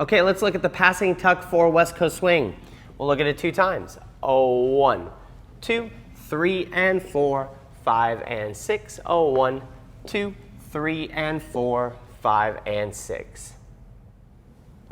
Okay, let's look at the passing tuck for West Coast swing. We'll look at it 2 times. 1, 2, 3, and 4, 5, and 6. 1, 2, 3, and 4, 5, and 6.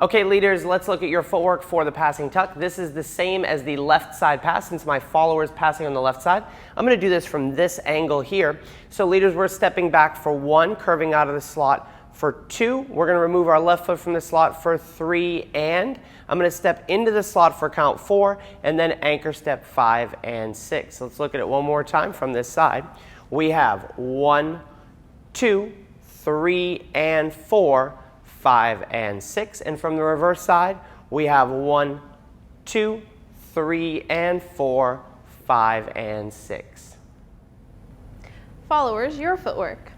Okay, leaders, let's look at your footwork for the passing tuck. This is the same as the left side pass since my follower is passing on the left side. I'm going to do this from this angle here. So leaders, we're stepping back for 1, curving out of the slot. For 2, we're going to remove our left foot from the slot. For 3, and I'm going to step into the slot for count 4, and then anchor step 5 and 6. Let's look at it one more time from this side. We have 1, 2, 3, and 4, 5, and 6. And from the reverse side, we have 1, 2, 3, and 4, 5, and 6. Followers, your footwork.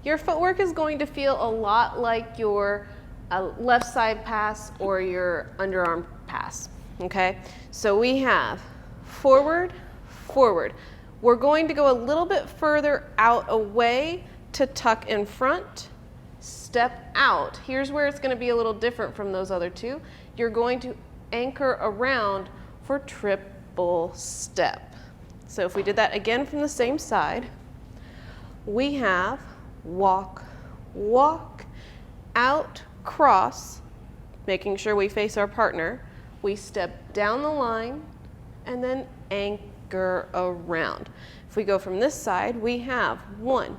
Your footwork is going to feel a lot like your left side pass or your underarm pass, okay? So we have forward, forward. We're going to go a little bit further out away to tuck in front, step out. Here's where it's going to be a little different from those other 2. You're going to anchor around for triple step. So if we did that again from the same side, we have walk, walk, out, cross, making sure we face our partner. We step down the line and then anchor around. If we go from this side, we have 1,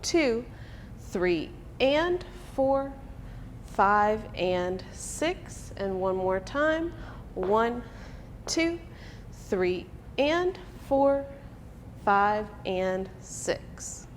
2, 3, and 4, 5, and 6. And one more time. 1, 2, 3, and 4, 5, and 6.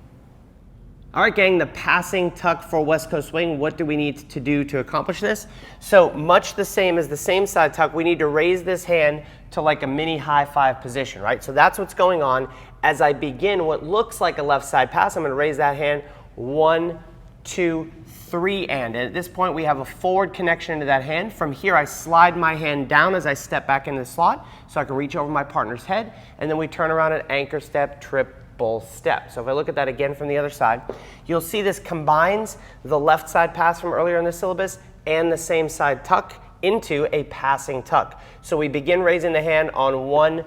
All right, gang, the passing tuck for West Coast swing, what do we need to do to accomplish this? So much the same as the same side tuck, we need to raise this hand to like a mini high 5 position, right? So that's what's going on. As I begin what looks like a left side pass, I'm going to raise that hand 1, 2, 3, and at this point we have a forward connection into that hand. From here I slide my hand down as I step back into the slot so I can reach over my partner's head, and then we turn around and anchor step, triple step. So if I look at that again from the other side, you'll see this combines the left side pass from earlier in the syllabus and the same side tuck into a passing tuck. So we begin raising the hand on 1,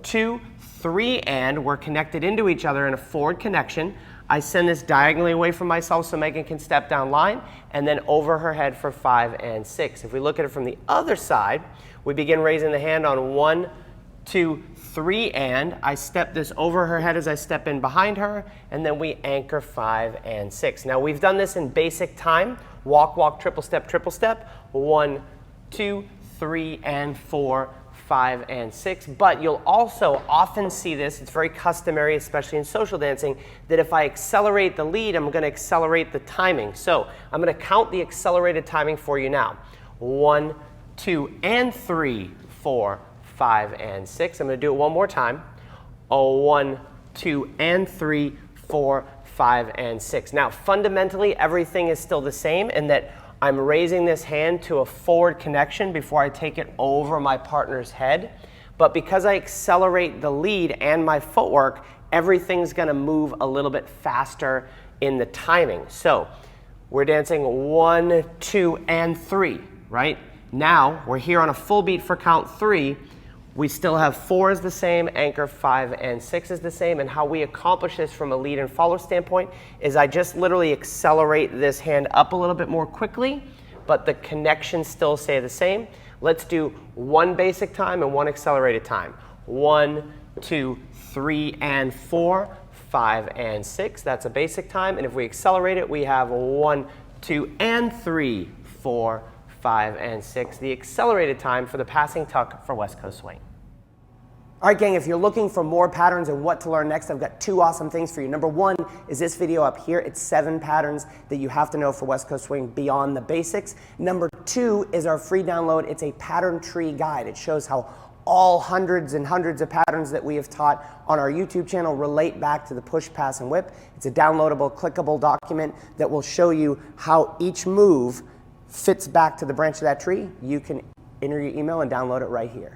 2, 3, and we're connected into each other in a forward connection. I send this diagonally away from myself so Megan can step down line, and then over her head for 5 and 6. If we look at it from the other side, we begin raising the hand on 1, 2, 3, and I step this over her head as I step in behind her, and then we anchor 5 and 6. Now we've done this in basic time. Walk, walk, triple step, 1, 2, 3, and 4, 5, and 6. But you'll also often see this, it's very customary, especially in social dancing, that if I accelerate the lead, I'm going to accelerate the timing. So I'm going to count the accelerated timing for you now. 1, 2, and 3, 4, 5, and 6. I'm going to do it one more time. 1, 2, and 3, 4, 5, and 6. Now, fundamentally, everything is still the same in that I'm raising this hand to a forward connection before I take it over my partner's head. But because I accelerate the lead and my footwork, everything's going to move a little bit faster in the timing. So we're dancing 1, 2, and 3, right? Now, we're here on a full beat for count 3. We still have 4 is the same, anchor 5 and 6 is the same, and how we accomplish this from a lead and follow standpoint is I just literally accelerate this hand up a little bit more quickly, but the connections still stay the same. Let's do 1 basic time and 1 accelerated time. 1, 2, 3, and 4, 5, and 6. That's a basic time, and if we accelerate it, we have 1, 2, and 3, 4, 5, and 6, the accelerated time for the passing tuck for West Coast swing. All right, gang, if you're looking for more patterns and what to learn next, I've got 2 awesome things for you. Number 1 is this video up here. It's 7 patterns that you have to know for West Coast swing beyond the basics. Number 2 is our free download. It's a pattern tree guide. It shows how all hundreds and hundreds of patterns that we have taught on our YouTube channel relate back to the push, pass, and whip. It's a downloadable, clickable document that will show you how each move fits back to the branch of that tree. You can enter your email and download it right here.